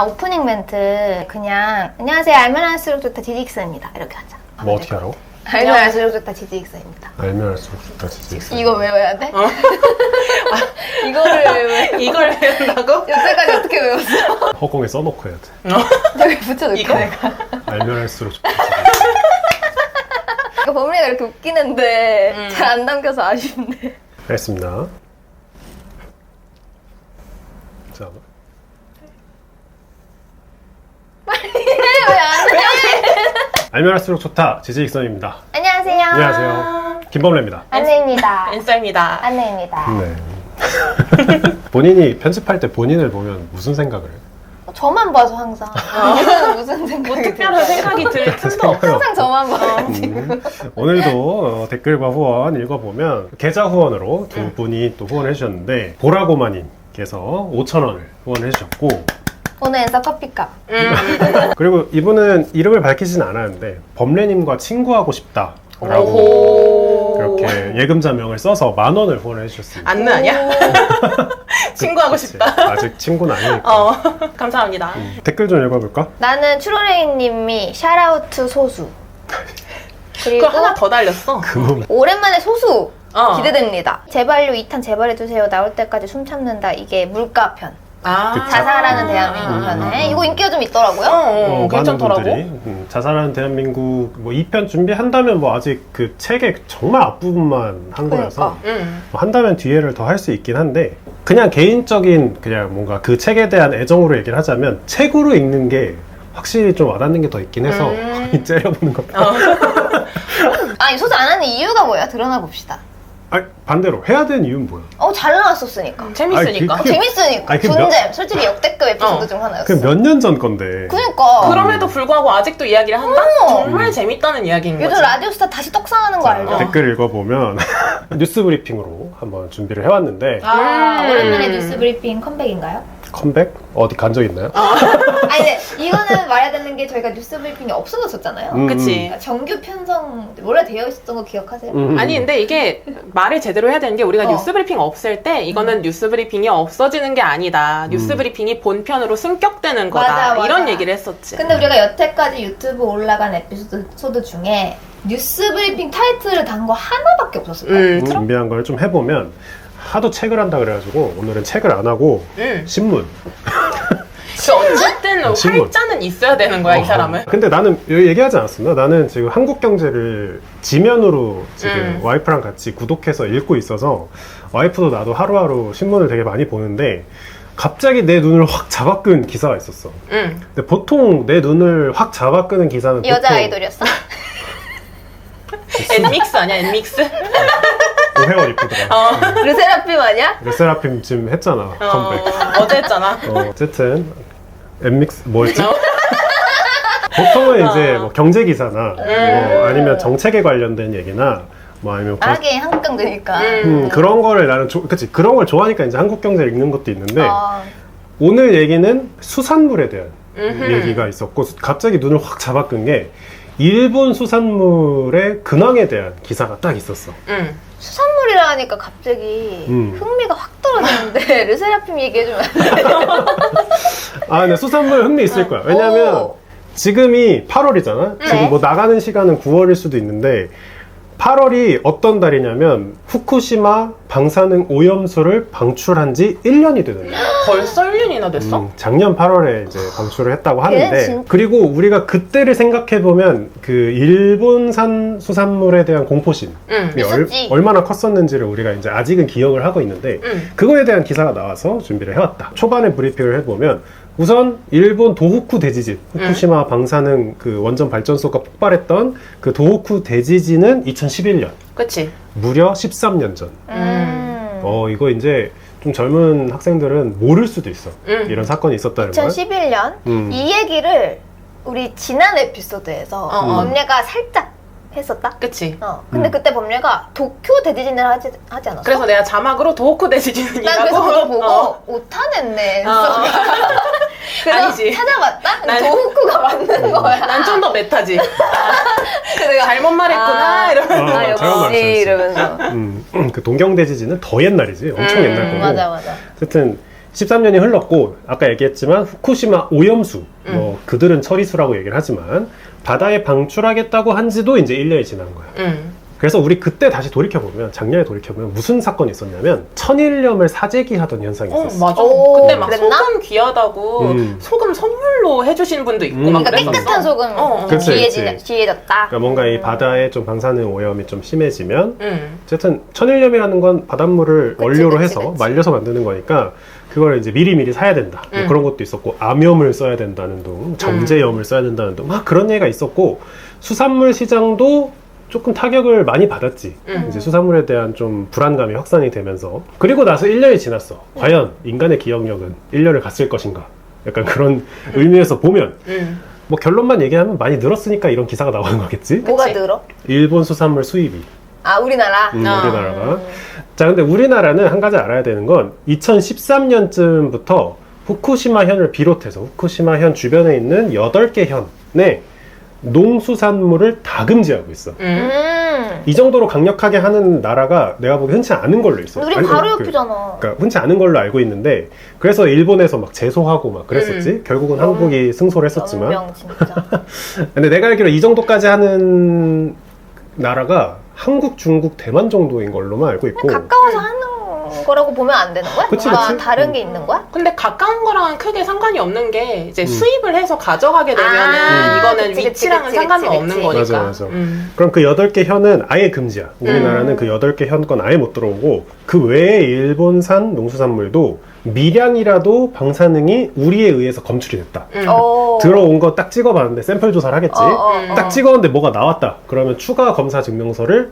오프닝 멘트 그냥 안녕하세요. 알면 할수록 좋다 지직스입니다. 이렇게 하자. 뭐 어떻게 알아? 알면 할수록 좋다 지직스입니다. 알면 할수록 좋다 지직스. 이거 외워야 돼? 이거를 왜 이걸 배운다고? 여태까지 어떻게 외웠어? 허공에 써놓고 해야 돼. 저기 붙여놓을까 이거? 내가? 알면 할수록 좋다 지직스. 이거 범리가 이렇게 웃기는데 잘 안 담겨서 아쉽네. 알겠습니다. 자, 왜 안 해? 알면 할수록 좋다 지직선입니다. 안녕하세요. 안녕하세요. 김범래입니다. 안내입니다. 인싸입니다. 안내입니다. 네. 본인이 편집할 때 본인을 보면 무슨 생각을 해요? 저만 봐서 항상 이거는 무슨 생각이 특별한 생각이 들 틈도 없어. 항상 저만 봐요 지금. 오늘도 댓글과 후원 읽어보면 계좌 후원으로 두 분이 또 후원을 해주셨는데 보라고마님께서 5,000원을 후원을 해주셨고 오늘 엔서 커피값. 그리고 이분은 이름을 밝히진 않았는데 범래님과 친구하고 싶다 라고 오호. 그렇게 예금자명을 써서 10,000원을 후원을 해주셨습니다. 안느 아니야? 친구하고 그치. 싶다. 아직 친구는 아니니까. 감사합니다. 댓글 좀 읽어볼까? 나는 추로레이님이 샤라우트 소수. 그리고 그걸 하나 더 달렸어. 그놈. 오랜만에 소수 기대됩니다. 어. 제발요 2탄 제발해주세요. 나올 때까지 숨 참는다. 이게 물가편. 아. 자살하는 대한민국 편에. 이거 인기가 좀 있더라고요. 많은 괜찮더라고. 분들이 자살하는 대한민국 뭐 2편 준비한다면 뭐 아직 그 책의 정말 앞부분만 한 거여서 뭐 한다면 뒤에를 더 할 수 있긴 한데 그냥 개인적인 그냥 뭔가 그 책에 대한 애정으로 얘기를 하자면 책으로 읽는 게 확실히 좀 와닿는 게 더 있긴 해서 째려보는 겁니다. 아니 소수 안 하는 이유가 뭐야? 드러나 봅시다. 아니, 반대로 해야 되는 이유는 뭐야? 잘 나왔었으니까. 재밌으니까. 아니, 재밌으니까. 아니, 그 존재. 솔직히 역대급 에피소드 중 하나였어. 그 몇 년 전 건데. 그니까. 그럼에도 불구하고 아직도 이야기를 한다? 정말 재밌다는 이야기인 거지. 요즘 라디오스타 다시 떡상하는 거 알죠? 댓글 읽어보면 뉴스 브리핑으로 한번 준비를 해왔는데 오랜만에 뉴스 브리핑 컴백인가요? 컴백? 어디 간 적 있나요? 아니 근데 이거는 말해야 되는 게 저희가 뉴스 브리핑이 없어졌었잖아요. 그치. 그러니까 정규 편성 원래 되어 있었던 거 기억하세요? 아니 근데 이게 말을 제대로 해야 되는 게 우리가 뉴스 브리핑 없을 때 이거는 뉴스 브리핑이 없어지는 게 아니다. 뉴스 브리핑이 본편으로 승격되는 거다. 맞아. 이런 얘기를 했었지. 근데 우리가 여태까지 유튜브 올라간 에피소드 중에 뉴스 브리핑 타이틀을 단 거 하나밖에 없었을 거예요. 준비한 걸 좀 해보면 하도 책을 한다 그래가지고 오늘은 책을 안 하고 신문. 그 어쨌든 신문. 활자는 있어야 되는 거야 이 사람은. 근데 나는 얘기하지 않았었나? 나는 지금 한국경제를 지면으로 지금 와이프랑 같이 구독해서 읽고 있어서 와이프도 나도 하루하루 신문을 되게 많이 보는데 갑자기 내 눈을 확 잡아끈 기사가 있었어. 근데 보통 내 눈을 확 잡아끄는 기사는 여자 보통 아이돌이었어? 엔믹스 아니야 엔믹스? 오해월 이쁘더라. 르세라핌 아니야? 르세라핌 지금 했잖아 컴백. 어제 했잖아. 어쨌든 엠믹스 뭐였지? 보통은 이제 뭐 경제 기사나 뭐 아니면 정책에 관련된 얘기나 뭐 아니면 하긴 한국 되니까. 그런 거를 나는 그치 그런 걸 좋아하니까 이제 한국 경제를 읽는 것도 있는데 오늘 얘기는 수산물에 대한 얘기가 있었고 갑자기 눈을 확 잡아끈 게 일본 수산물의 근황에 대한 기사가 딱 있었어. 수산물이라 하니까 갑자기 흥미가 확 떨어지는데 르세라핌 얘기해주면 안 돼? 근데 수산물 흥미 있을 거야. 왜냐면 지금이 8월이잖아. 지금 뭐 나가는 시간은 9월일 수도 있는데 8월이 어떤 달이냐면 후쿠시마 방사능 오염수를 방출한 지 1년이 되는 거야. 벌써 1년이나 됐어? 작년 8월에 이제 방출을 했다고 하는데 진짜- 그리고 우리가 그때를 생각해보면 그 일본산 수산물에 대한 공포심이 있었지. 얼마나 컸었는지를 우리가 이제 아직은 기억을 하고 있는데 그거에 대한 기사가 나와서 준비를 해왔다. 초반에 브리핑을 해보면 우선 일본 도호쿠 대지진, 후쿠시마 방사능 그 원전 발전소가 폭발했던 그 도호쿠 대지진은 2011년. 그치. 무려 13년 전. 이거 이제 좀 젊은 학생들은 모를 수도 있어. 이런 사건이 있었다는 걸. 2011년 이 얘기를 우리 지난 에피소드에서 범례가 살짝 했었다? 그치. 근데 그때 범례가 도쿄 대지진을 하지 않았어? 그래서 내가 자막으로 도호쿠 대지진이라고. 난 그래서 그거 보고 오타냈네. 그래서 아니지. 찾아봤다? 도호쿠가 맞는 거야. 난 좀 더 메타지. 그래서 내가 잘못 말했구나 이러면서. 잘못 말했어. 이러면서. 그 동경 대지진은 더 옛날이지. 엄청 옛날 거고. 맞아. 어쨌든 13년이 흘렀고 아까 얘기했지만 후쿠시마 오염수 뭐 그들은 처리수라고 얘기를 하지만 바다에 방출하겠다고 한 지도 이제 1년이 지난 거야. 그래서 우리 그때 다시 돌이켜보면 작년에 돌이켜보면 무슨 사건이 있었냐면 천일염을 사재기하던 현상이 있었어. 맞아. 오, 그때 막 그랬나? 소금 귀하다고 소금 선물로 해주신 분도 있고 막 그러니까 그랬었어. 깨끗한 소금 그치, 귀해졌다. 그러니까 뭔가 이 바다에 좀 방사능 오염이 좀 심해지면 어쨌든 천일염이라는 건 바닷물을 원료로 해서 그치. 말려서 만드는 거니까 그걸 이제 미리미리 사야 된다. 뭐 그런 것도 있었고 암염을 써야 된다는 둥, 정제염을 써야 된다는 둥, 막 그런 얘기가 있었고 수산물 시장도 조금 타격을 많이 받았지. 이제 수산물에 대한 좀 불안감이 확산이 되면서 그리고 나서 1년이 지났어. 과연 인간의 기억력은 1년을 갔을 것인가? 약간 그런 의미에서 보면 뭐 결론만 얘기하면 많이 늘었으니까 이런 기사가 나오는 거겠지? 뭐가 그치. 늘어? 일본 수산물 수입이 아 우리나라? 우리나라가. 자, 근데 우리나라는 한 가지 알아야 되는 건 2013년쯤부터 후쿠시마현을 비롯해서 후쿠시마현 주변에 있는 8개 현에 농수산물을 다 금지하고 있어. 이 정도로 강력하게 하는 나라가 내가 보기 흔치 않은 걸로 있어. 우리 아니, 바로 옆이잖아. 그러니까 흔치 않은 걸로 알고 있는데 그래서 일본에서 막 제소하고 막 그랬었지. 결국은 한국이 승소를 했었지만. 연병 진짜. 근데 내가 알기로 이 정도까지 하는 나라가 한국, 중국, 대만 정도인 걸로만 알고 있고. 가까워서 하는 거라고 보면 안 되는 거야? 그치, 뭔가 그치. 다른 게 있는 거야? 근데 가까운 거랑은 크게 상관이 없는 게 이제 수입을 해서 가져가게 되면은 이거는 그치, 위치랑은 그치, 상관은 그치, 없는 그치. 거니까. 맞아. 그럼 그 8개 현은 아예 금지야. 우리나라는 그 8개 현 건 아예 못 들어오고 그 외에 일본산 농수산물도 미량이라도 방사능이 우리에 의해서 검출이 됐다. 들어온 거 딱 찍어봤는데 샘플 조사를 하겠지. 딱 찍었는데 뭐가 나왔다. 그러면 추가 검사 증명서를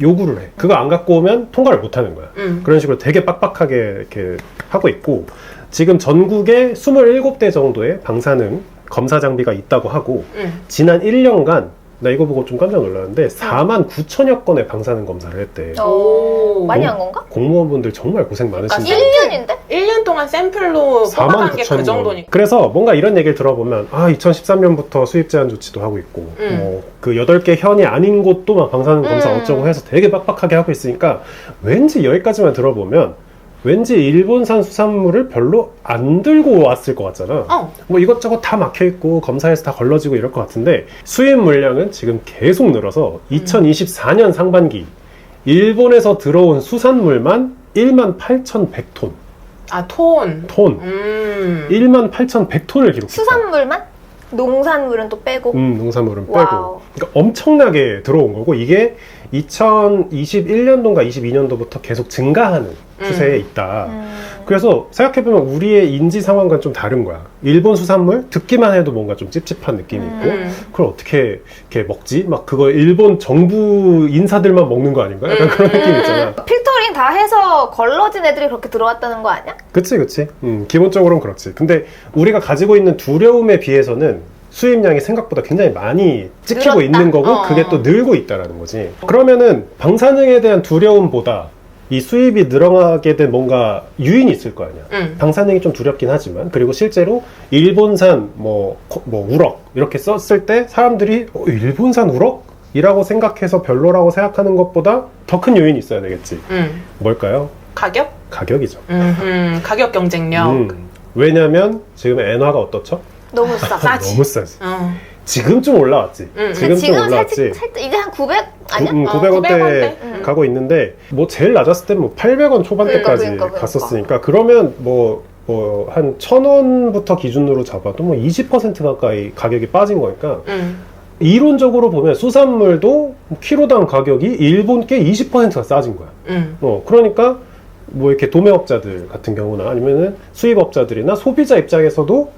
요구를 해. 그거 안 갖고 오면 통과를 못 하는 거야. 그런 식으로 되게 빡빡하게 이렇게 하고 있고 지금 전국에 27대 정도의 방사능 검사 장비가 있다고 하고 지난 1년간 나 이거 보고 좀 깜짝 놀랐는데 4만 9천여 건의 방사능 검사를 했대. 많이 한 건가? 공무원분들 정말 고생 많으신데. 1년인데? 1년 동안 샘플로 뽑아간 게 그 정도니까. 그래서 뭔가 이런 얘기를 들어보면 2013년부터 수입 제한 조치도 하고 있고 그 8개 현이 아닌 곳도 막 방사능 검사 어쩌고 해서 되게 빡빡하게 하고 있으니까 왠지 여기까지만 들어보면 왠지 일본산 수산물을 별로 안 들고 왔을 것 같잖아. 뭐 이것저것 다 막혀있고 검사에서 다 걸러지고 이럴 것 같은데 수입 물량은 지금 계속 늘어서 2024년 상반기 일본에서 들어온 수산물만 18,100톤. 아, 톤. 18,100톤을 기록했다. 수산물만? 농산물은 또 빼고? 농산물은 와우. 빼고. 그러니까 엄청나게 들어온 거고 이게 2021년도인가 22년도부터 계속 증가하는 추세에 있다. 그래서 생각해보면 우리의 인지 상황과는 좀 다른 거야. 일본 수산물 듣기만 해도 뭔가 좀 찝찝한 느낌이 있고 그걸 어떻게 이렇게 먹지? 막 그거 일본 정부 인사들만 먹는 거 아닌가? 약간 그런 느낌 있잖아. 필터링 다 해서 걸러진 애들이 그렇게 들어왔다는 거 아니야? 그치. 기본적으로는 그렇지. 근데 우리가 가지고 있는 두려움에 비해서는 수입량이 생각보다 굉장히 많이 찍히고 늘었다? 있는 거고 그게 또 늘고 있다라는 거지. 그러면은 방사능에 대한 두려움보다 이 수입이 늘어나게 된 뭔가 유인이 있을 거 아니야. 방사능이 좀 두렵긴 하지만 그리고 실제로 일본산 뭐 우럭 이렇게 썼을 때 사람들이 일본산 우럭? 이라고 생각해서 별로라고 생각하는 것보다 더 큰 요인이 있어야 되겠지. 뭘까요? 가격? 가격이죠. 가격 경쟁력. 왜냐면 지금 엔화가 어떻죠? 너무 싸. 싸지. 너무 싸지. 지금 좀 올라왔지. 지금 좀 올라왔지. 살짝 이제 한 900 아니야? 900원대 900원대? 가고 있는데 뭐 제일 낮았을 때 뭐 800원 초반대까지 그러니까. 갔었으니까 그러면 뭐 한 1,000원부터 기준으로 잡아도 뭐 20% 가까이 가격이 빠진 거니까 이론적으로 보면 수산물도 키로당 가격이 일본께 20%가 싸진 거야. 그러니까 뭐 이렇게 도매업자들 같은 경우나 아니면은 수입업자들이나 소비자 입장에서도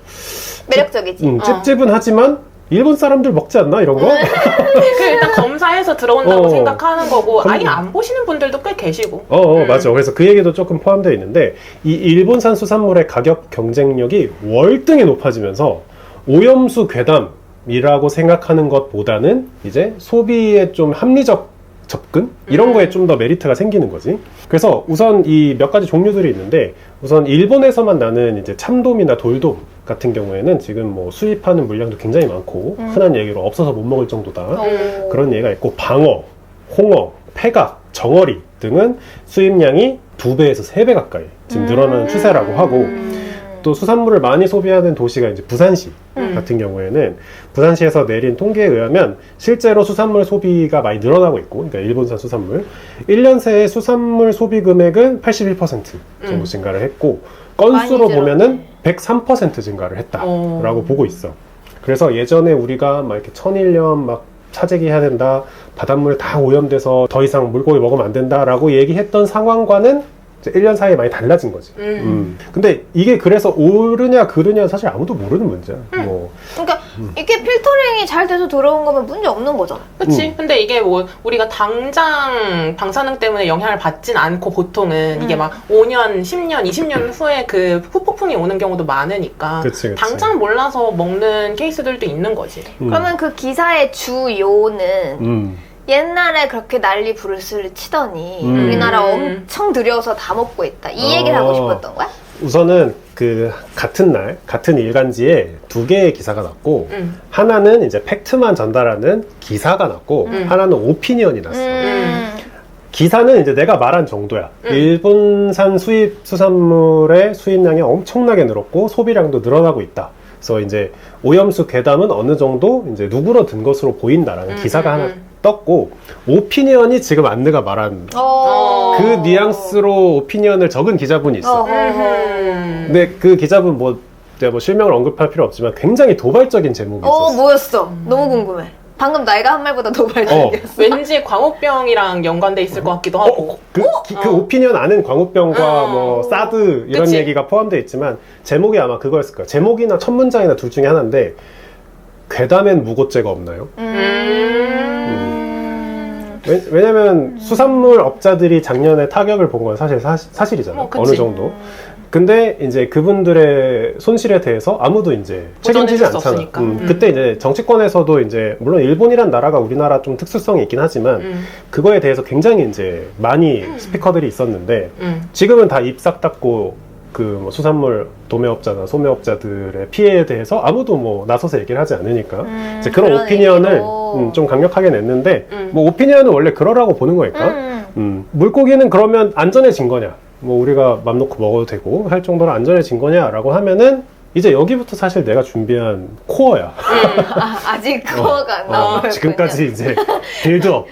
매력적이지. 찝찝은 하지만 일본 사람들 먹지 않나 이런 거? 그 일단 검사해서 들어온다고 생각하는 거고 아예 검- 안 보시는 분들도 꽤 계시고. 맞아. 그래서 그 얘기도 조금 포함되어 있는데 이 일본산 수산물의 가격 경쟁력이 월등히 높아지면서 오염수 괴담이라고 생각하는 것보다는 이제 소비에 좀 합리적 접근? 이런 거에 좀 더 메리트가 생기는 거지. 그래서 우선 이 몇 가지 종류들이 있는데 우선 일본에서만 나는 이제 참돔이나 돌돔 같은 경우에는 지금 뭐 수입하는 물량도 굉장히 많고 흔한 얘기로 없어서 못 먹을 정도다. 그런 얘기가 있고 방어, 홍어, 패각, 정어리 등은 수입량이 2배에서 3배 가까이 지금 늘어나는 추세라고 하고 또 수산물을 많이 소비하는 도시가 이제 부산시 같은 경우에는 부산시에서 내린 통계에 의하면 실제로 수산물 소비가 많이 늘어나고 있고, 그러니까 일본산 수산물 1년 새의 수산물 소비 금액은 81% 정도 증가를 했고, 건수로 보면은 103% 증가를 했다라고 보고 있어. 그래서 예전에 우리가 막 이렇게 천일염 막 차재기 해야 된다, 바닷물 다 오염돼서 더 이상 물고기 먹으면 안 된다라고 얘기했던 상황과는 이제 1년 사이에 많이 달라진 거지. 근데 이게 그래서 옳으냐 그르냐 사실 아무도 모르는 문제야. 뭐. 그러니까 이게 필터링이 잘 돼서 들어온 거면 문제 없는 거잖아. 그치. 근데 이게 뭐 우리가 당장 방사능 때문에 영향을 받진 않고 보통은 이게 막 5년, 10년, 20년 후에 그 후폭풍이 오는 경우도 많으니까 그치. 당장 몰라서 먹는 케이스들도 있는 거지. 그러면 그 기사의 주요는 옛날에 그렇게 난리 부르스를 치더니 우리나라 엄청 들여서 다 먹고 있다. 이 얘기를 하고 싶었던 거야? 우선은 그 같은 날 같은 일간지에 두 개의 기사가 났고 하나는 이제 팩트만 전달하는 기사가 났고 하나는 오피니언이 났어. 기사는 이제 내가 말한 정도야. 일본산 수입 수산물의 수입량이 엄청나게 늘었고 소비량도 늘어나고 있다. 그래서 이제 오염수 괴담은 어느 정도 이제 누그러든 것으로 보인다라는 기사가 하나 떴고, 오피니언이 지금 안느가 말한 그 뉘앙스로 오피니언을 적은 기자분이 있어. 근데 그 기자분 뭐 내가 뭐 실명을 언급할 필요 없지만 굉장히 도발적인 제목이 있었어. 뭐였어? 너무 궁금해. 방금 내가 한 말보다 도발적이었어. 왠지 광우병이랑 연관돼 있을 것 같기도 하고. 그 오피니언 안은 광우병과 뭐 사드 이런 그치. 얘기가 포함되어 있지만 제목이 아마 그거였을 거야. 제목이나 첫 문장이나 둘 중에 하나인데, 괴담엔 무고죄가 없나요? 왜냐면 수산물 업자들이 작년에 타격을 본 건 사실 사실이잖아. 어느 정도. 근데 이제 그분들의 손실에 대해서 아무도 이제 책임지지 않잖아. 그때 이제 정치권에서도 이제 물론 일본이란 나라가 우리나라 좀 특수성이 있긴 하지만 그거에 대해서 굉장히 이제 많이 스피커들이 있었는데 지금은 다 입 싹 닫고 그 뭐 수산물 도매업자나 소매업자들의 피해에 대해서 아무도 뭐 나서서 얘기를 하지 않으니까 이제 그런 오피니언을 좀 강력하게 냈는데 뭐 오피니언은 원래 그러라고 보는 거니까 물고기는 그러면 안전해진 거냐, 뭐 우리가 맘 놓고 먹어도 되고 할 정도로 안전해진 거냐라고 하면은 이제 여기부터 사실 내가 준비한 코어야. 아직 코어가 안 나오고 지금까지 이제 빌드업.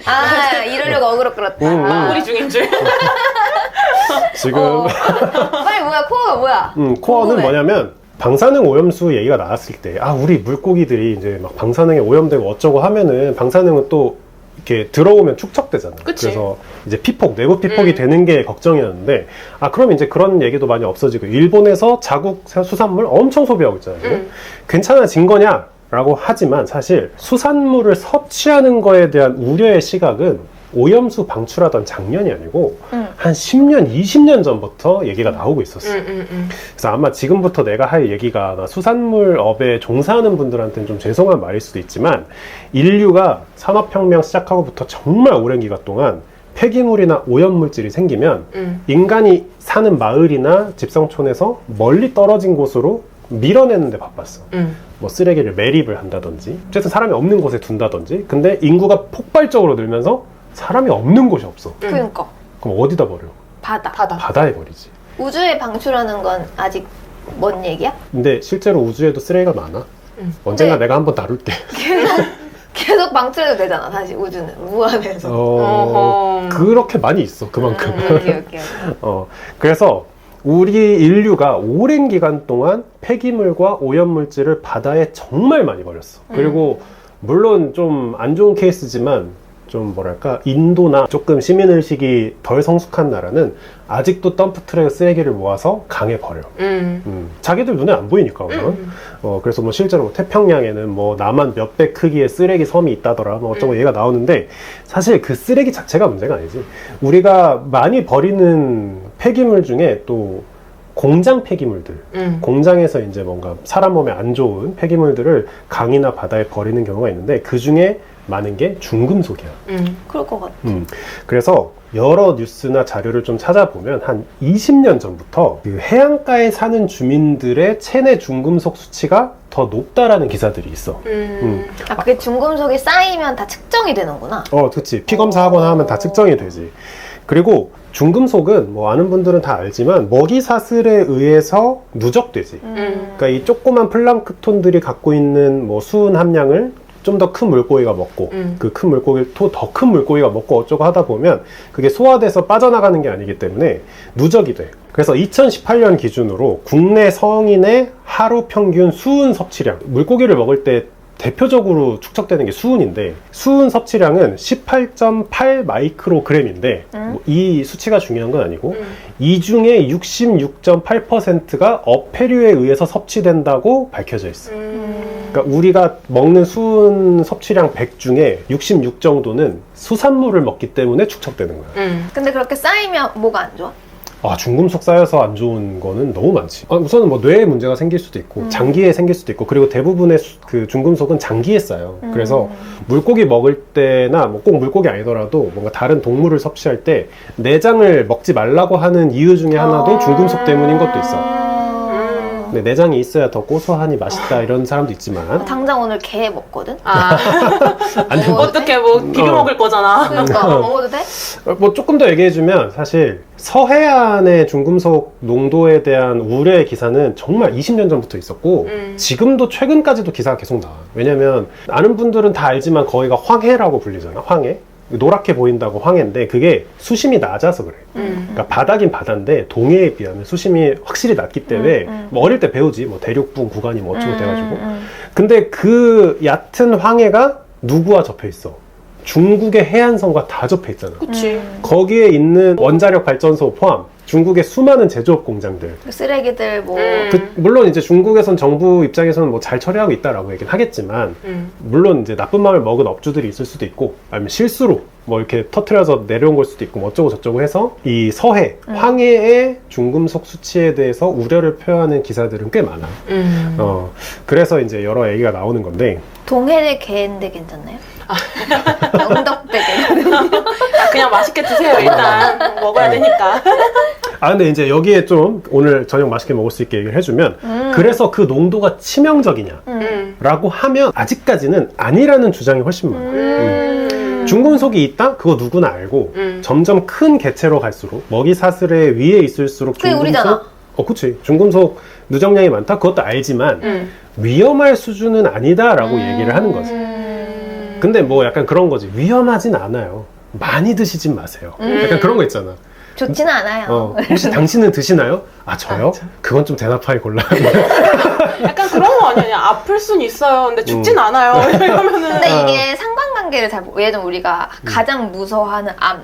이러려고 어그로 끌었다. 우리 중인 줄. 지금 빨리 뭐야, 코어가 뭐야? 코어는 궁금해. 뭐냐면 방사능 오염수 얘기가 나왔을 때 우리 물고기들이 이제 막 방사능에 오염되고 어쩌고 하면은 방사능은 또 이렇게 들어오면 축적되잖아. 그치. 그래서 이제 피폭, 내부 피폭이 되는 게 걱정이었는데, 그럼 이제 그런 얘기도 많이 없어지고, 일본에서 자국 수산물 엄청 소비하고 있잖아요. 괜찮아진 거냐라고 하지만 사실 수산물을 섭취하는 거에 대한 우려의 시각은 오염수 방출하던 작년이 아니고 한 10년, 20년 전부터 얘기가 나오고 있었어. 그래서 아마 지금부터 내가 할 얘기가 수산물업에 종사하는 분들한테는 좀 죄송한 말일 수도 있지만, 인류가 산업혁명 시작하고부터 정말 오랜 기간 동안 폐기물이나 오염물질이 생기면 인간이 사는 마을이나 집성촌에서 멀리 떨어진 곳으로 밀어내는 데 바빴어. 뭐 쓰레기를 매립을 한다든지 어쨌든 사람이 없는 곳에 둔다든지. 근데 인구가 폭발적으로 늘면서 사람이 없는 곳이 없어. 그러니까 그럼 어디다 버려? 바다에 버리지. 우주에 방출하는 건 아직 뭔 얘기야? 근데 실제로 우주에도 쓰레기가 많아. 언젠가 내가 한번 다룰게. 계속 방출해도 되잖아. 사실 우주는 무한해서. 그렇게 많이 있어. 그만큼. 오케이. 그래서 우리 인류가 오랜 기간 동안 폐기물과 오염물질을 바다에 정말 많이 버렸어. 그리고 물론 좀 안 좋은 케이스지만 좀 뭐랄까, 인도나 조금 시민의식이 덜 성숙한 나라는 아직도 덤프트랙에 쓰레기를 모아서 강에 버려. 자기들 눈에 안 보이니까. 그래서 뭐 실제로 뭐 태평양에는 뭐 남한 몇 배 크기의 쓰레기 섬이 있다더라, 뭐 어쩌고 얘기가 나오는데, 사실 그 쓰레기 자체가 문제가 아니지. 우리가 많이 버리는 폐기물 중에 또 공장 폐기물들, 공장에서 이제 뭔가 사람 몸에 안 좋은 폐기물들을 강이나 바다에 버리는 경우가 있는데, 그 중에 많은 게 중금속이야. 그럴 것 같아. 그래서 여러 뉴스나 자료를 좀 찾아보면 한 20년 전부터 그 해안가에 사는 주민들의 체내 중금속 수치가 더 높다라는 기사들이 있어. 그게 중금속이 쌓이면 다 측정이 되는구나. 그치. 피 검사하거나 하면 다 측정이 되지. 그리고 중금속은 뭐 아는 분들은 다 알지만 먹이 사슬에 의해서 누적되지. 그러니까 이 조그만 플랑크톤들이 갖고 있는 뭐 수은 함량을 좀 더 큰 물고기가 먹고 그 큰 물고기를 또 더 큰 물고기가 먹고 어쩌고 하다 보면 그게 소화돼서 빠져나가는 게 아니기 때문에 누적이 돼. 그래서 2018년 기준으로 국내 성인의 하루 평균 수은 섭취량, 물고기를 먹을 때 대표적으로 축적되는 게 수은인데 수은 섭취량은 18.8 마이크로그램인데 뭐 이 수치가 중요한 건 아니고 이 중에 66.8%가 어패류에 의해서 섭취된다고 밝혀져 있어. 그러니까 우리가 먹는 수은 섭취량 100 중에 66 정도는 수산물을 먹기 때문에 축적되는 거야. 근데 그렇게 쌓이면 뭐가 안 좋아? 아, 중금속 쌓여서 안 좋은 거는 너무 많지. 우선은 뭐 뇌에 문제가 생길 수도 있고 장기에 생길 수도 있고, 그리고 대부분의 그 중금속은 장기에 쌓여. 그래서 물고기 먹을 때나 뭐 꼭 물고기 아니더라도 뭔가 다른 동물을 섭취할 때 내장을 먹지 말라고 하는 이유 중에 하나도 중금속 때문인 것도 있어. 근데 내장이 있어야 더 고소하니 맛있다 이런 사람도 있지만 당장 오늘 게 먹거든? 아니, 어떻게 뭐 비벼 먹을 거잖아. 그러니까 먹어도 돼? 뭐 조금 더 얘기해주면 사실 서해안의 중금속 농도에 대한 우려의 기사는 정말 20년 전부터 있었고 지금도 최근까지도 기사가 계속 나와. 왜냐면 아는 분들은 다 알지만 거기가 황해라고 불리잖아. 황해. 노랗게 보인다고 황해인데 그게 수심이 낮아서 그래. 그러니까 바다긴 바다인데 동해에 비하면 수심이 확실히 낮기 때문에 뭐 어릴 때 배우지 뭐 대륙분 구간이 뭐 어쩌고 돼가지고 근데 그 얕은 황해가 누구와 접해 있어? 중국의 해안선과 다 접해 있잖아. 그치. 거기에 있는 원자력 발전소 포함 중국의 수많은 제조업 공장들, 쓰레기들 뭐 물론 이제 중국에선 정부 입장에서는 뭐 잘 처리하고 있다라고 얘기는 하겠지만 물론 이제 나쁜 마음을 먹은 업주들이 있을 수도 있고 아니면 실수로 뭐 이렇게 터트려서 내려온 걸 수도 있고 뭐 어쩌고 저쩌고 해서 이 서해, 황해의 중금속 수치에 대해서 우려를 표하는 기사들은 꽤 많아. 그래서 이제 여러 얘기가 나오는 건데 동해의 게인데 괜찮나요? 영덕대 게 그냥 맛있게 드세요. 일단 먹어야 되니까. 아 근데 이제 여기에 좀 오늘 저녁 맛있게 먹을 수 있게 얘기를 해주면 그래서 그 농도가 치명적이냐 라고 하면 아직까지는 아니라는 주장이 훨씬 많아. 중금속이 있다? 그거 누구나 알고 점점 큰 개체로 갈수록 먹이 사슬의 위에 있을수록 그게 우리잖아. 그치. 중금속 누적량이 많다? 그것도 알지만 위험할 수준은 아니다라고 얘기를 하는 거지. 근데 뭐 약간 그런 거지. 위험하진 않아요. 많이 드시진 마세요. 약간 그런 거 있잖아. 좋지는 않아요. 혹시 당신은 드시나요? 아 저요? 그건 좀 대답하기 곤란한데. 약간 그런 거 아니야? 아플 순 있어요. 근데 죽진 않아요. 이러면은. 근데 이게 상관관계를 잘 예를 들면 우리가 가장 무서워하는 암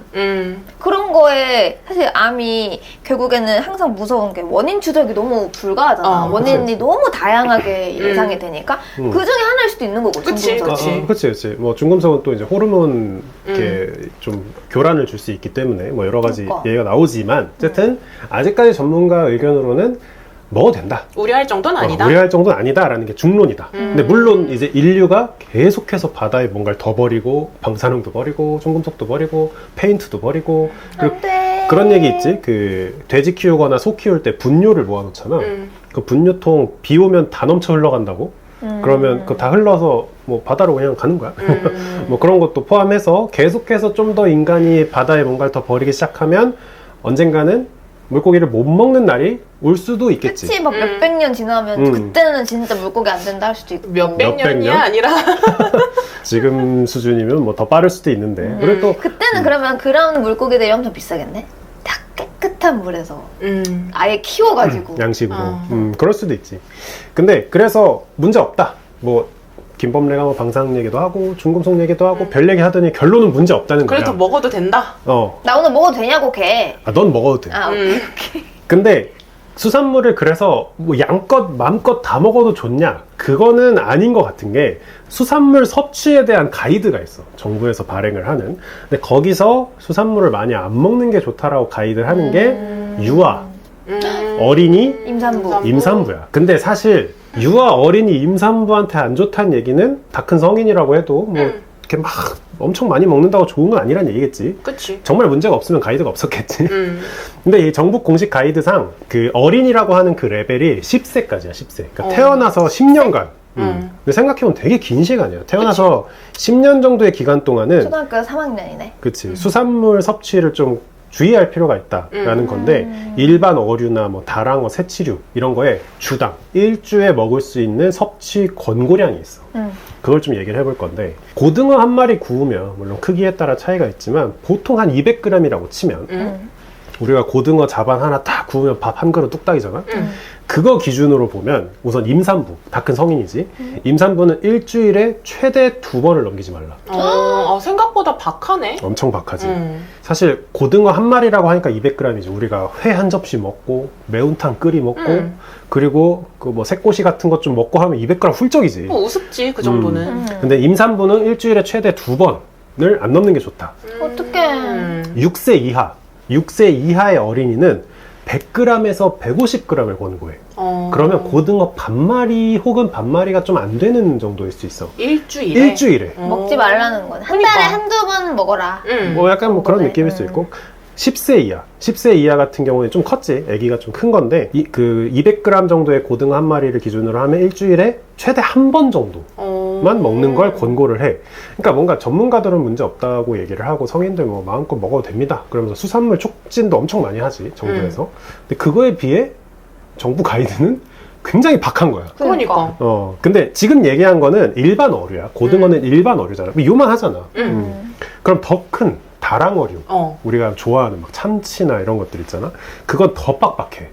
그런 거에 사실 암이 결국에는 항상 무서운 게 원인 추적이 너무 불가하잖아. 원인이 그치. 너무 다양하게 예상이 되니까 그 중에 하나일 수도 있는 거고. 그치, 중금속이. 그치. 뭐 중금속은 또 이제 호르몬 이렇게 좀 교란을 줄 수 있기 때문에 뭐 여러 가지 그러니까. 얘기가 나오지만 어쨌든 아직까지 전문가 의견으로는 먹어도 된다. 우려할 정도는 아니다. 우려할 정도는 아니다라는 게 중론이다. 근데 물론 이제 인류가 계속해서 바다에 뭔가를 더 버리고 방사능도 버리고 중금속도 버리고 페인트도 버리고 그리고 그런 얘기 있지. 그 돼지 키우거나 소 키울 때 분뇨를 모아놓잖아. 그 분뇨통 비 오면 다 넘쳐 흘러간다고. 그러면 그거 다 흘러서 뭐 바다로 그냥 가는 거야. 뭐 그런 것도 포함해서 계속해서 좀 더 인간이 바다에 뭔가를 더 버리기 시작하면 언젠가는 물고기를 못 먹는 날이 올 수도 있겠지. 그치, 막 몇백 년 지나면 그때는 진짜 물고기 안 된다 할 수도 있고. 몇백 년이 년? 아니라 지금 수준이면 뭐 더 빠를 수도 있는데. 그리고 또 그때는 그러면 그런 물고기들이 엄청 비싸겠네? 다 깨끗한 물에서 아예 키워가지고 양식으로. 그럴 수도 있지. 근데 그래서 문제 없다. 뭐 김범래가 뭐 방사능 얘기도 하고 중금속 얘기도 하고 별 얘기 하더니 결론은 문제 없다는 거야. 그래도 먹어도 된다. 나 오늘 먹어도 되냐고 걔. 넌 먹어도 돼. 오케이. 근데 수산물을 그래서 뭐 양껏 맘껏 다 먹어도 좋냐? 그거는 아닌 것 같은 게 수산물 섭취에 대한 가이드가 있어. 정부에서 발행을 하는. 근데 거기서 수산물을 많이 안 먹는 게 좋다라고 가이드를 하는 게 유아, 어린이, 임산부야. 근데 사실 유아, 어린이, 임산부한테 안 좋다는 얘기는 다 큰 성인이라고 해도 뭐 이렇게 막 엄청 많이 먹는다고 좋은 건 아니란 얘기겠지. 그치. 정말 문제가 없으면 가이드가 없었겠지. 근데 이 정부 공식 가이드상 그 어린이라고 하는 그 레벨이 10세까지야, 10세. 그러니까 태어나서 10년간. 근데 생각해보면 되게 긴 시간이야. 태어나서 10년 정도의 기간 동안은 초등학교 3학년이네. 그치. 수산물 섭취를 좀 주의할 필요가 있다라는 건데 일반 어류나 뭐 다랑어, 새치류 이런 거에 주당 일주에 먹을 수 있는 섭취 권고량이 있어. 그걸 좀 얘기를 해볼 건데 고등어 한 마리 구우면 물론 크기에 따라 차이가 있지만 보통 한 200g이라고 치면 우리가 고등어 자반 하나 딱 구우면 밥 한 그릇 뚝딱이잖아. 그거 기준으로 보면 우선 임산부, 다 큰 성인이지. 임산부는 일주일에 최대 2번을 넘기지 말라. 생각보다 박하네. 엄청 박하지. 사실 고등어 한 마리라고 하니까 200g이지. 우리가 회 한 접시 먹고 매운탕 끓이 먹고 그리고 그 뭐 새꼬시 같은 것 좀 먹고 하면 200g 훌쩍이지. 뭐 우습지 그 정도는. 근데 임산부는 일주일에 최대 2번을 안 넘는 게 좋다. 어떡해. 6세 이하, 6세 이하의 어린이는 100g에서 150g을 권고해. 그러면 고등어 반마리 혹은 반마리가 좀 안 되는 정도일 수 있어. 일주일에? 일주일에. 먹지 말라는 거네. 한 달에 한두 번 먹어라. 뭐 약간 뭐 그런 느낌일 수 있고. 10세 이하. 10세 이하 같은 경우는 좀 컸지. 아기가 좀 큰 건데, 그 200g 정도의 고등어 한 마리를 기준으로 하면 일주일에 최대 한 번 정도만 먹는 걸 권고를 해. 그러니까 뭔가 전문가들은 문제 없다고 얘기를 하고 성인들 뭐 마음껏 먹어도 됩니다. 그러면서 수산물 촉진도 엄청 많이 하지, 정부에서. 근데 그거에 비해 정부 가이드는 굉장히 박한 거야. 그러니까. 근데 지금 얘기한 거는 일반 어류야. 고등어는 일반 어류잖아. 요만하잖아. 그럼 더 큰 다랑어류, 우리가 좋아하는 막 참치나 이런 것들 있잖아. 그건 더 빡빡해.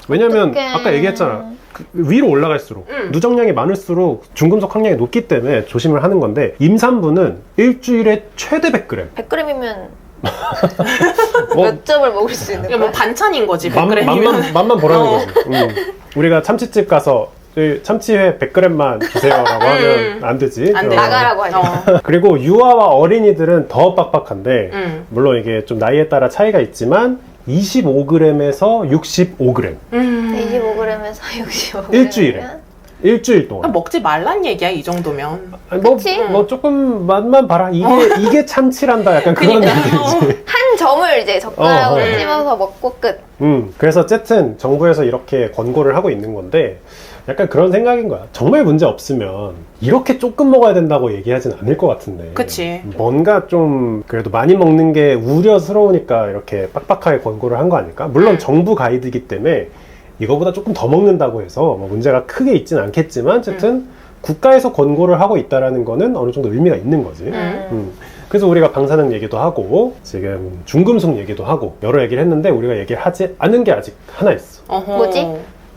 왜냐면 어떡해. 아까 얘기했잖아. 위로 올라갈수록 누적량이 많을수록 중금속 함량이 높기 때문에 조심을 하는 건데 임산부는 일주일에 최대 100g. 100g이면 뭐, 몇 점을 먹을 수 있는 이게 거야? 뭐 반찬인 거지 100g이면. 맛만 보라는 거지. 우리가 참치집 가서 참치회 100g만 주세요라고 하면 안 되지. 안 돼. 나가라고 하죠. 그리고 유아와 어린이들은 더 빡빡한데 물론 이게 좀 나이에 따라 차이가 있지만 25g에서 65g 25g에서 65g. 일주일에. 일주일 동안. 먹지 말란 얘기야 이 정도면. 아니, 뭐, 그치? 뭐 조금 맛만 봐라. 이게 참치란다. 약간 그런 느낌이지. 한 점을 이제 젓가락으로 어. 찝어서 먹고 끝. 그래서 어쨌든 정부에서 이렇게 권고를 하고 있는 건데 약간 그런 생각인 거야. 정말 문제 없으면 이렇게 조금 먹어야 된다고 얘기하진 않을 것 같은데. 그치. 뭔가 좀 그래도 많이 먹는 게 우려스러우니까 이렇게 빡빡하게 권고를 한 거 아닐까? 물론 정부 가이드이기 때문에 이거보다 조금 더 먹는다고 해서 뭐 문제가 크게 있진 않겠지만 어쨌든 국가에서 권고를 하고 있다는 거는 어느 정도 의미가 있는 거지. 그래서 우리가 방사능 얘기도 하고 지금 중금속 얘기도 하고 여러 얘기를 했는데 우리가 얘기를 하지 않은 게 아직 하나 있어. 뭐지?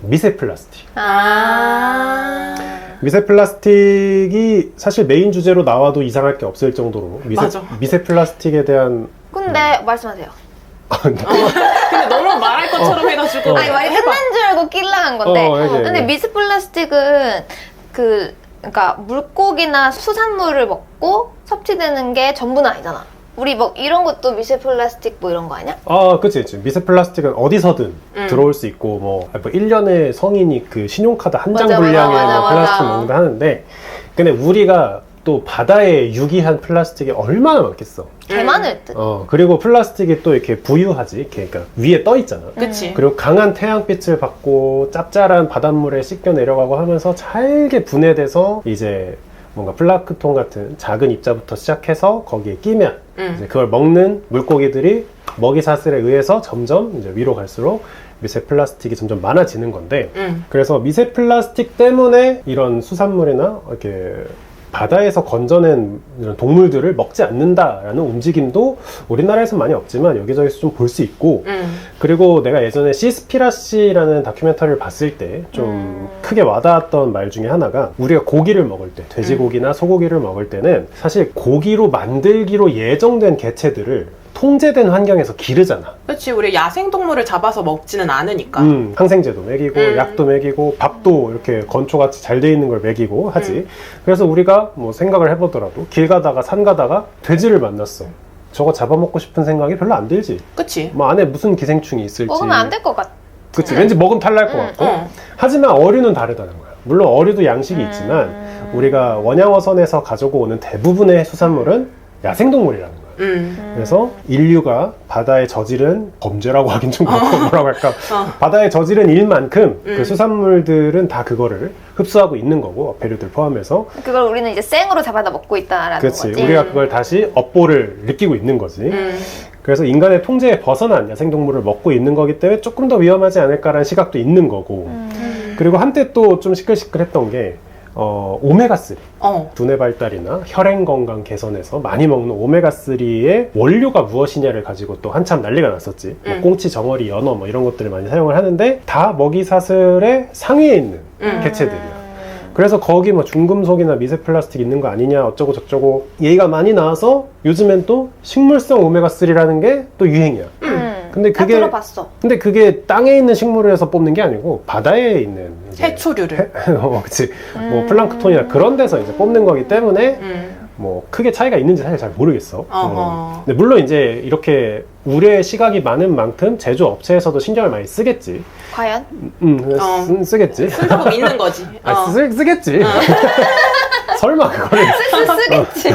미세 플라스틱. 아. 미세 플라스틱이 사실 메인 주제로 나와도 이상할 게 없을 정도로 맞아. 미세 플라스틱에 대한 근데 말씀하세요. 근데 너무 말할 것처럼 해가지고. 아니 말이 끝난 줄 알고 낄랑한 건데. 이제. 근데 미스 플라스틱은 그러니까 물고기나 수산물을 먹고 섭취되는 게 전부는 아니잖아. 우리 뭐 이런 것도 미세 플라스틱 뭐 이런 거 아니야? 그치. 미세 플라스틱은 어디서든 들어올 수 있고, 뭐 1년에 성인이 그 신용카드 한 장 맞아, 분량의 맞아, 뭐 맞아. 플라스틱 먹는다 하는데, 근데 우리가 또 바다에 유기한 플라스틱이 얼마나 많겠어. 개 많을 듯. 그리고 플라스틱이 또 이렇게 부유하지. 이렇게 그러니까 위에 떠 있잖아. 그치. 그리고 강한 태양빛을 받고 짭짤한 바닷물에 씻겨 내려가고 하면서 잘게 분해돼서 이제 뭔가 플라크톤 같은 작은 입자부터 시작해서 거기에 끼면 이제 그걸 먹는 물고기들이 먹이 사슬에 의해서 점점 이제 위로 갈수록 미세 플라스틱이 점점 많아지는 건데 그래서 미세 플라스틱 때문에 이런 수산물이나 이렇게 바다에서 건져낸 이런 동물들을 먹지 않는다라는 움직임도 우리나라에서 많이 없지만 여기저기서 좀 볼 수 있고 그리고 내가 예전에 시스피라시라는 다큐멘터리를 봤을 때 좀 크게 와닿았던 말 중에 하나가 우리가 고기를 먹을 때 돼지고기나 소고기를 먹을 때는 사실 고기로 만들기로 예정된 개체들을 통제된 환경에서 기르잖아. 그렇지. 우리 야생동물을 잡아서 먹지는 않으니까. 항생제도 먹이고 약도 먹이고 밥도 이렇게 건초같이 잘 돼 있는 걸 먹이고 하지. 그래서 우리가 뭐 생각을 해보더라도 길 가다가 산 가다가 돼지를 만났어. 저거 잡아먹고 싶은 생각이 별로 안 들지. 그치. 뭐 안에 무슨 기생충이 있을지. 먹으면 안 될 것 같아. 그치. 왠지 먹으면 탈날 것 같고. 하지만 어류는 다르다는 거야. 물론 어류도 양식이 있지만 우리가 원양어선에서 가지고 오는 대부분의 수산물은 야생동물이라는 거야. 그래서 인류가 바다에 저지른 범죄라고 하긴 좀 그렇고 뭐라고 할까 바다에 저지른 일만큼 그 수산물들은 다 그거를 흡수하고 있는 거고 어패류들 포함해서 그걸 우리는 이제 생으로 잡아다 먹고 있다라는 그렇지 거지. 우리가 그걸 다시 업보를 느끼고 있는 거지 그래서 인간의 통제에 벗어난 야생동물을 먹고 있는 거기 때문에 조금 더 위험하지 않을까라는 시각도 있는 거고 그리고 한때 또 좀 시끌시끌했던 게 오메가3 두뇌 발달이나 혈행 건강 개선에서 많이 먹는 오메가3의 원료가 무엇이냐를 가지고 또 한참 난리가 났었지. 뭐 꽁치, 정어리, 연어 뭐 이런 것들을 많이 사용을 하는데 다 먹이 사슬의 상위에 있는 개체들이야. 그래서 거기 뭐 중금속이나 미세 플라스틱 있는 거 아니냐 어쩌고 저쩌고 얘기가 많이 나와서 요즘엔 또 식물성 오메가3라는 게 또 유행이야. 근데 다 그게 들어봤어. 근데 그게 땅에 있는 식물에서 뽑는 게 아니고 바다에 있는 이제 해초류를. 그치. 뭐 플랑크톤이나 그런 데서 이제 뽑는 거기 때문에 뭐 크게 차이가 있는지 사실 잘 모르겠어. 근데 물론 이제 이렇게 우려의 시각이 많은 만큼 제조업체에서도 신경을 많이 쓰겠지. 과연? 쓰겠지. 쓴다고 믿는 거지. 쓰겠지. 설마 그거를 쓰겠지.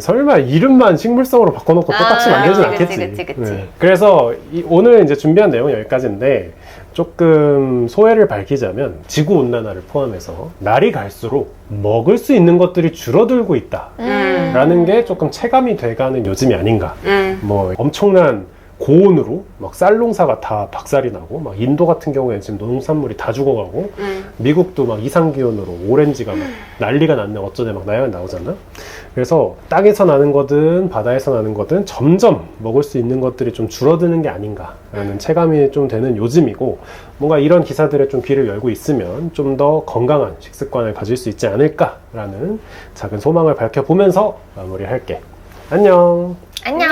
설마 이름만 식물성으로 바꿔놓고 똑같이 만들진 않겠지. 그치. 그래서 오늘 이제 준비한 내용은 여기까지인데 조금 소회를 밝히자면 지구온난화를 포함해서 날이 갈수록 먹을 수 있는 것들이 줄어들고 있다라는 게 조금 체감이 돼가는 요즘이 아닌가. 뭐 엄청난 고온으로 막 쌀농사가 다 박살이 나고 막 인도 같은 경우에는 지금 농산물이 다 죽어가고 미국도 막 이상기온으로 오렌지가 막 난리가 났네 어쩌네 막 나오잖아. 그래서 땅에서 나는 거든 바다에서 나는 거든 점점 먹을 수 있는 것들이 좀 줄어드는 게 아닌가라는 체감이 좀 되는 요즘이고 뭔가 이런 기사들에 좀 귀를 열고 있으면 좀 더 건강한 식습관을 가질 수 있지 않을까라는 작은 소망을 밝혀보면서 마무리할게. 안녕. 안녕.